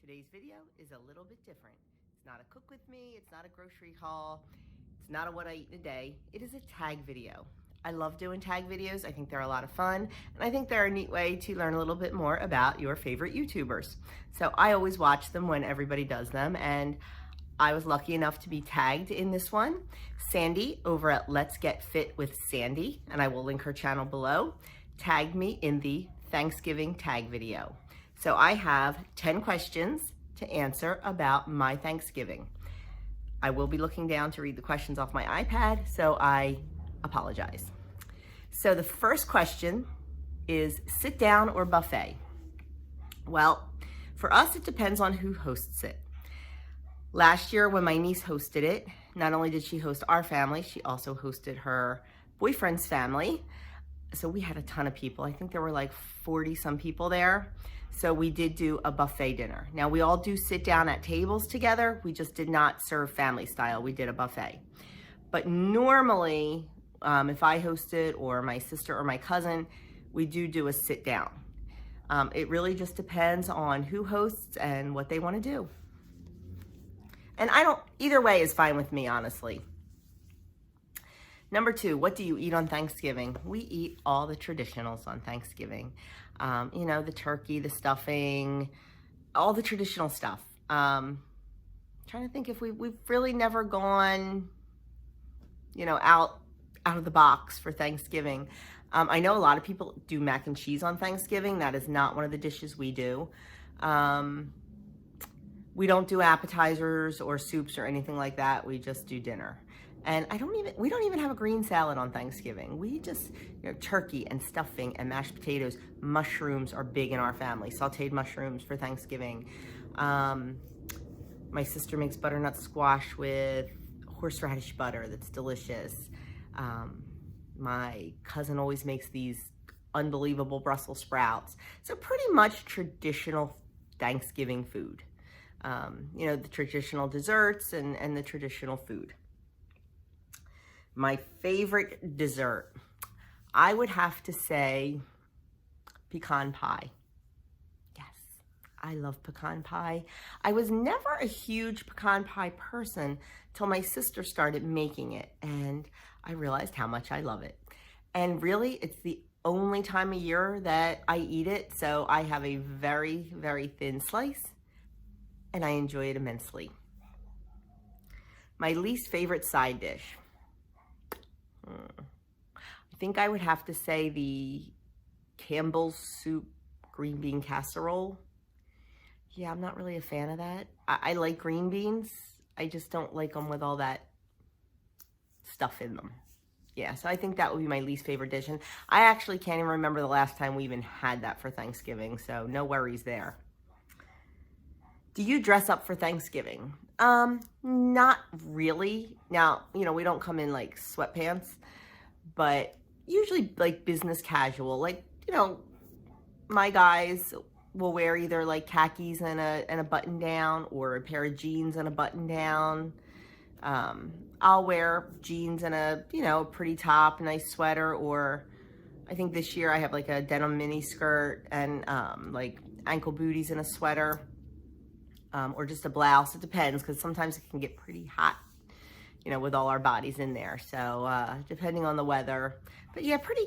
Today's video is a little bit different. It's not a cook with me, it's not a grocery haul, it's not a what I eat in a day, it is a tag video. I love doing tag videos, I think they're a lot of fun, and I think they're a neat way to learn a little bit more about your favorite YouTubers. So I always watch them when everybody does them, and I was lucky enough to be tagged in this one. Sandy over at Let's Get Fit with Sandy, and I will link her channel below, tagged me in the Thanksgiving tag video. So I have 10 questions to answer about my Thanksgiving. I will be looking down to read the questions off my iPad, so I apologize. So the first question is sit down or buffet? Well, for us, it depends on who hosts it. Last year when my niece hosted it, not only did she host our family, she also hosted her boyfriend's family. So we had a ton of people. I think there were like 40 some people there. So we did do a buffet dinner. Now we all do sit down at tables together. We just did not serve family style. We did a buffet. But normally, if I hosted or my sister or my cousin, we do a sit down. It really just depends on who hosts and what they want to do. And either way is fine with me, honestly. Number 2, what do you eat on Thanksgiving? We eat all the traditionals on Thanksgiving. You know, the turkey, the stuffing, all the traditional stuff. Trying to think if we've really never gone, you know, out of the box for Thanksgiving. I know a lot of people do mac and cheese on Thanksgiving. That is not one of the dishes we do. We don't do appetizers or soups or anything like that. We just do dinner. And we don't even have a green salad on Thanksgiving. We just, you know, turkey and stuffing and mashed potatoes. Mushrooms are big in our family. Sauteed mushrooms for Thanksgiving. My sister makes butternut squash with horseradish butter that's delicious. My cousin always makes these unbelievable Brussels sprouts. So pretty much traditional Thanksgiving food. You know, the traditional desserts and the traditional food. My favorite dessert, I would have to say pecan pie. Yes, I love pecan pie. I was never a huge pecan pie person till my sister started making it, and I realized how much I love it. And really, it's the only time of year that I eat it, so I have a very, very thin slice, and I enjoy it immensely. My least favorite side dish. I think I would have to say the Campbell's soup green bean casserole. Yeah, I'm not really a fan of that. I like green beans. I just don't like them with all that stuff in them. Yeah, so I think that would be my least favorite dish. And I actually can't even remember the last time we even had that for Thanksgiving, so no worries there. Do you dress up for Thanksgiving? Not really. Now, you know, we don't come in like sweatpants, but usually like business casual. Like, you know, my guys will wear either like khakis and a button down or a pair of jeans and a button down. I'll wear jeans and a, you know, pretty top, nice sweater, or I think this year I have like a denim mini skirt and like ankle booties and a sweater. Or just a blouse. It depends, because sometimes it can get pretty hot, you know, with all our bodies in there. So depending on the weather. But yeah, pretty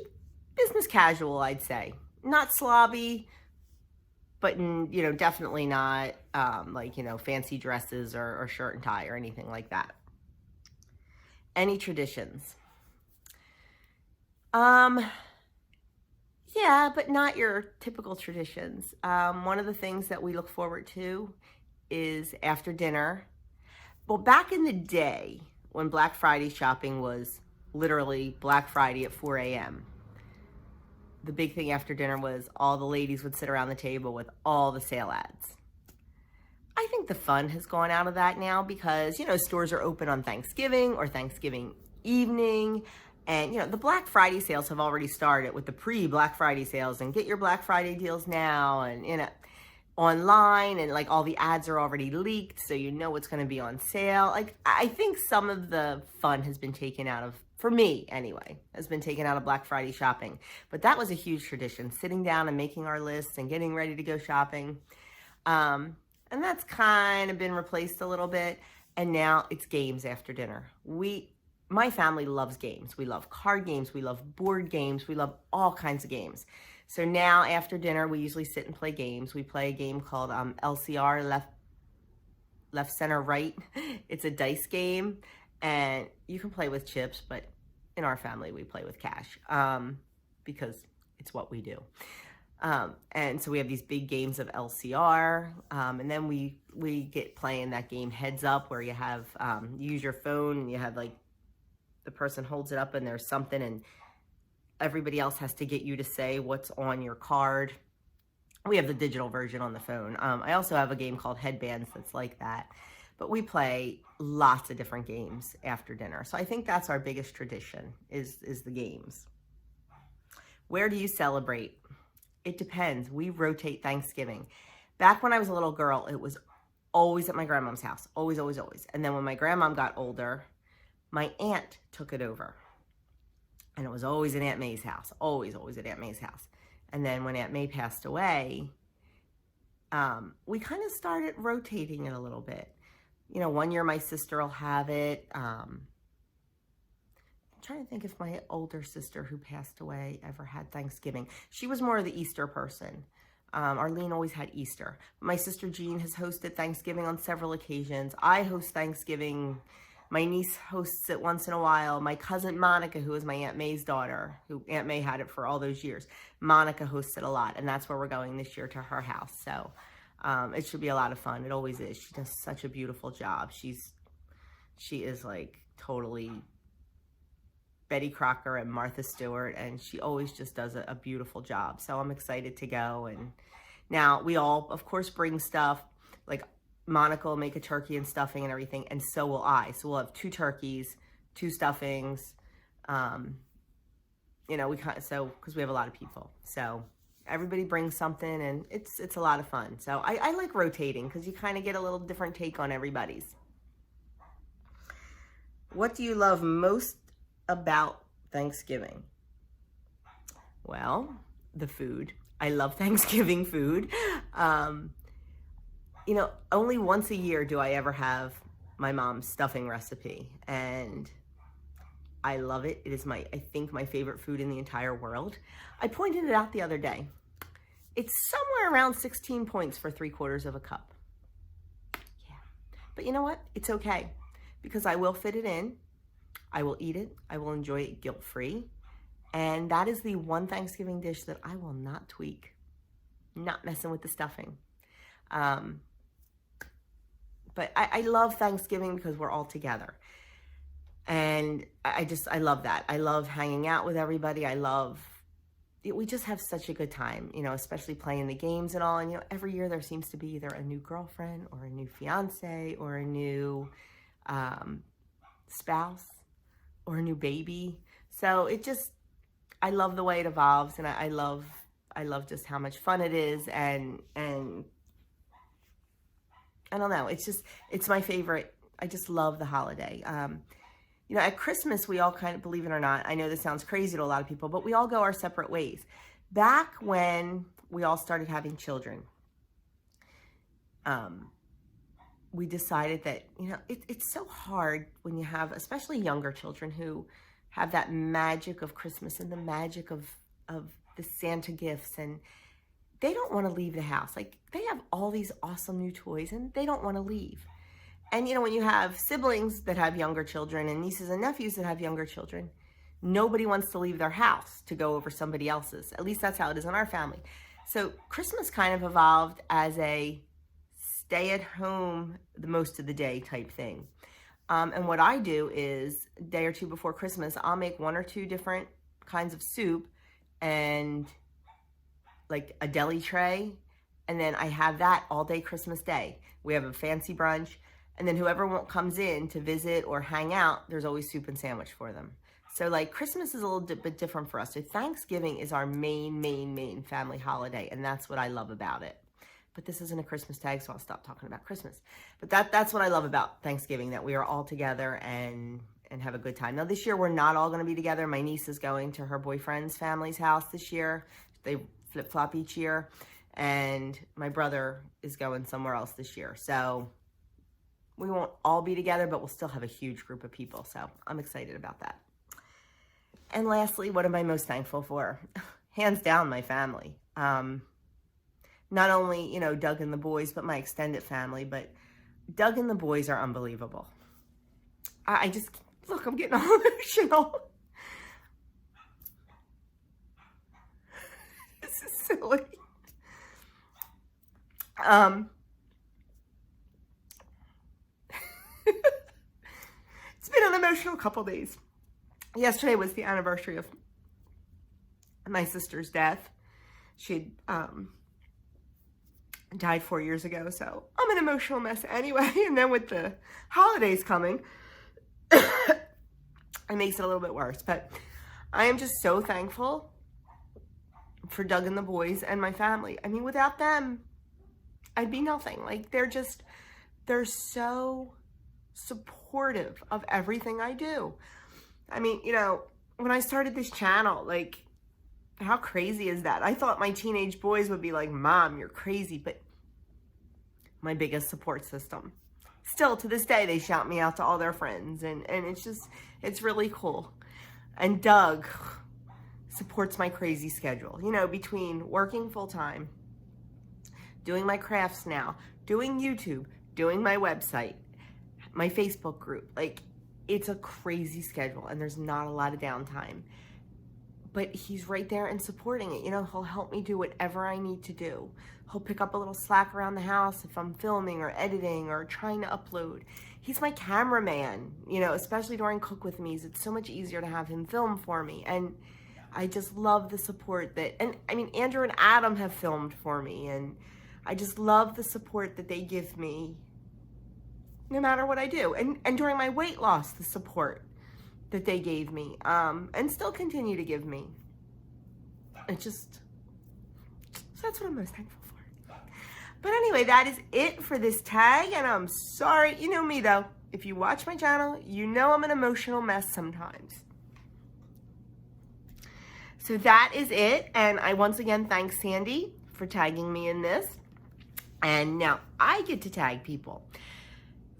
business casual, I'd say. Not slobby, but, you know, definitely not like, you know, fancy dresses or shirt and tie or anything like that. Any traditions? Yeah, but not your typical traditions. One of the things that we look forward to is after dinner. Well, back in the day when Black Friday shopping was literally Black Friday at 4 a.m., the big thing after dinner was all the ladies would sit around the table with all the sale ads. I think the fun has gone out of that now because, you know, stores are open on Thanksgiving or Thanksgiving evening. And, you know, the Black Friday sales have already started with the pre-Black Friday sales and get your Black Friday deals now and, you know, online, and like all the ads are already leaked, so you know what's going to be on sale. Like, I think some of the fun has been taken out of, for me anyway, has been taken out of Black Friday shopping. But that was a huge tradition, sitting down and making our lists and getting ready to go shopping. And that's kind of been replaced a little bit. And now it's games after dinner. My family loves games. We love card games. We love board games. We love all kinds of games. So now after dinner, we usually sit and play games. We play a game called LCR, left, center, right. It's a dice game, and you can play with chips, but in our family, we play with cash because it's what we do. And so we have these big games of LCR, and then we get playing that game Heads Up, where you have you use your phone and you have like the person holds it up and there's something and everybody else has to get you to say what's on your card. We have the digital version on the phone. I also have a game called Headbands that's like that. But we play lots of different games after dinner. So I think that's our biggest tradition is the games. Where do you celebrate? It depends. We rotate Thanksgiving. Back when I was a little girl, it was always at my grandmom's house. Always, always, always. And then when my grandmom got older, my aunt took it over. And it was always at Aunt May's house. Always, always at Aunt May's house. And then when Aunt May passed away, we kind of started rotating it a little bit. You know, one year my sister will have it. I'm trying to think if my older sister who passed away ever had Thanksgiving. She was more of the Easter person. Arlene always had Easter. My sister Jean has hosted Thanksgiving on several occasions. I host Thanksgiving. My niece hosts it once in a while. My cousin Monica, who is my Aunt May's daughter, who Aunt May had it for all those years, Monica hosts it a lot, and that's where we're going this year, to her house. So it should be a lot of fun. It always is. She does such a beautiful job. She is like totally Betty Crocker and Martha Stewart, and she always just does a beautiful job. So I'm excited to go. And now we all, of course, bring stuff. Like Monica will make a turkey and stuffing and everything, and so will I. So we'll have 2 turkeys, 2 stuffings. You know, because we have a lot of people. So everybody brings something, and it's a lot of fun. So I like rotating because you kind of get a little different take on everybody's. What do you love most about Thanksgiving? Well, the food. I love Thanksgiving food. You know, only once a year do I ever have my mom's stuffing recipe, and I love it. It is I think my favorite food in the entire world. I pointed it out the other day. It's somewhere around 16 points for 3/4 of a cup. Yeah. But you know what? It's okay, because I will fit it in. I will eat it. I will enjoy it guilt-free. And that is the one Thanksgiving dish that I will not tweak. Not messing with the stuffing. But I love Thanksgiving because we're all together. And I love that. I love hanging out with everybody. We just have such a good time, you know, especially playing the games and all. And, you know, every year there seems to be either a new girlfriend or a new fiance or a new spouse or a new baby. So I love the way it evolves, and I love just how much fun it is, and I don't know, it's my favorite. I just love the holiday. You know, at Christmas, we all kind of, believe it or not, I know this sounds crazy to a lot of people, but we all go our separate ways. Back when we all started having children, we decided that, you know, it's so hard when you have, especially younger children who have that magic of Christmas and the magic of the Santa gifts, and they don't want to leave the house. Like, they have all these awesome new toys and they don't want to leave. And, you know, when you have siblings that have younger children and nieces and nephews that have younger children, nobody wants to leave their house to go over somebody else's. At least that's how it is in our family. So Christmas kind of evolved as a stay at home the most of the day type thing. And what I do is, a day or two before Christmas, I'll make 1 or 2 different kinds of soup and like a deli tray. And then I have that all day Christmas Day. We have a fancy brunch. And then whoever comes in to visit or hang out, there's always soup and sandwich for them. So like Christmas is a little bit different for us. So Thanksgiving is our main family holiday. And that's what I love about it. But this isn't a Christmas tag, so I'll stop talking about Christmas. But that's what I love about Thanksgiving, that we are all together and have a good time. Now, this year, we're not all going to be together. My niece is going to her boyfriend's family's house this year. They flip-flop each year. and my brother is going somewhere else this year. So we won't all be together, but we'll still have a huge group of people. So I'm excited about that. And lastly, what am I most thankful for? Hands down, my family. Not only, Doug and the boys, but my extended family. But Doug and the boys are unbelievable. I just, look, I'm getting all emotional. This is silly. It's been an emotional couple days. Yesterday was the anniversary of my sister's death. She died 4 years ago, so I'm an emotional mess anyway. And then with the holidays coming, it makes it a little bit worse. But I am just so thankful for Doug and the boys and my family. I mean, without them, I'd be nothing. Like, they're so supportive of everything I do. I mean, when I started this channel, like, how crazy is that? I thought my teenage boys would be like, Mom, you're crazy. But my biggest support system. Still, to this day, they shout me out to all their friends. And it's really cool. And Doug supports my crazy schedule. Between working full-time, doing my crafts now, doing YouTube, doing my website, my Facebook group. Like, it's a crazy schedule, and there's not a lot of downtime. But he's right there and supporting it. He'll help me do whatever I need to do. He'll pick up a little slack around the house if I'm filming or editing or trying to upload. He's my cameraman, especially during Cook With Me's. It's so much easier to have him film for me. And I just love the support and I mean, Andrew and Adam have filmed for me. And I just love the support that they give me no matter what I do. And during my weight loss, the support that they gave me, and still continue to give me. So that's what I'm most thankful for. But anyway, that is it for this tag, and I'm sorry. You know me, though. If you watch my channel, you know I'm an emotional mess sometimes. So that is it, and I once again thank Sandy for tagging me in this. And now I get to tag people.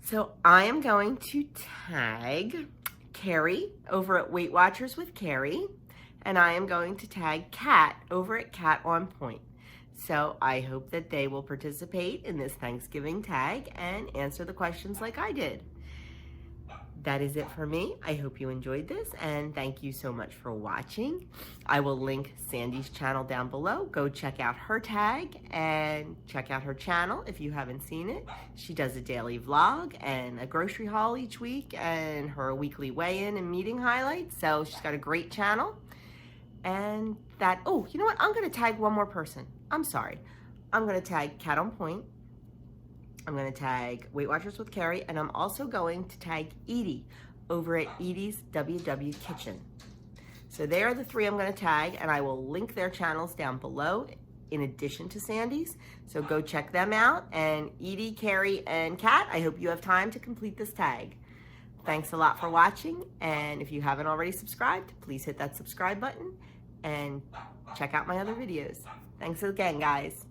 So I am going to tag Carrie over at Weight Watchers with Carrie, and I am going to tag Kat over at Kat on Point. So I hope that they will participate in this Thanksgiving tag and answer the questions like I did. That is it for me. I hope you enjoyed this, and thank you so much for watching. I will link Sandy's channel down below. Go check out her tag and check out her channel if you haven't seen it. She does a daily vlog and a grocery haul each week and her weekly weigh-in and meeting highlights. So she's got a great channel. And oh, you know what? I'm going to tag one more person. I'm sorry. I'm going to tag Kat on Point. I'm going to tag Weight Watchers with Carrie, and I'm also going to tag Edie over at Edie's WW Kitchen. So they are the three I'm going to tag, and I will link their channels down below in addition to Sandy's. So go check them out. And Edie, Carrie, and Kat, I hope you have time to complete this tag. Thanks a lot for watching, and if you haven't already subscribed, please hit that subscribe button and check out my other videos. Thanks again, guys.